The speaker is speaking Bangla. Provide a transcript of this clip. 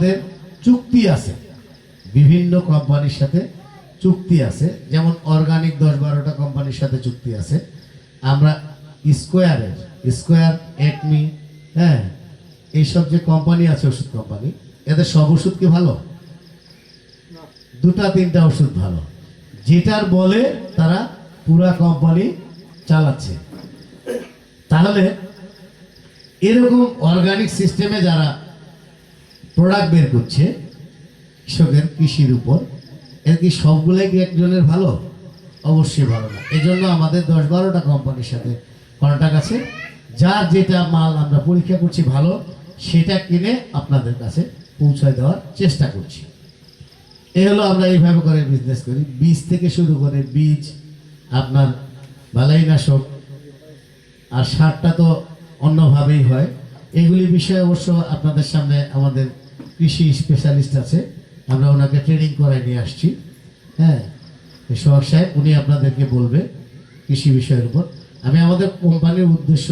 আমাদের চুক্তি আছে, বিভিন্ন কোম্পানির সাথে চুক্তি আছে, যেমন অর্গানিক 10-12টা কোম্পানির সাথে চুক্তি আছে। আমরা স্কোয়ার, একমি, হ্যাঁ, এইসব যে কোম্পানি আছে ওষুধ কোম্পানি, এদের সব ওষুধ কি ভালো? 2-3টা ওষুধ ভালো, যেটার বলে তারা পুরা কোম্পানি চালাচ্ছে। তাহলে এরকম অর্গানিক সিস্টেমে যারা প্রোডাক্ট বের করছে কৃষকের কৃষির উপর, এর কি সবগুলোই কি একজনের ভালো? অবশ্যই ভালো না। এই জন্য আমাদের 10-12টা কোম্পানির সাথে কন্ট্রাক্ট আছে, যার যেটা মাল আমরা পরীক্ষা করছি ভালো, সেটা কিনে আপনাদের কাছে পৌঁছায় দেওয়ার চেষ্টা করছি। এই হলো আমরা এইভাবে করে বিজনেস করি। বীজ থেকে শুরু করে বীজ, আপনার বালাইনাশক, আর সারটা তো অন্যভাবেই হয়। এগুলি বিষয়ে অবশ্য আপনাদের সামনে আমাদের কৃষি স্পেশালিস্ট আছে, আমরা ওনাকে ট্রেনিং করায় নিয়ে আসছি। হ্যাঁ, সোহাগ সাহেব উনি আপনাদেরকে বলবে কৃষি বিষয়ের উপর। আমি আমাদের কোম্পানির উদ্দেশ্য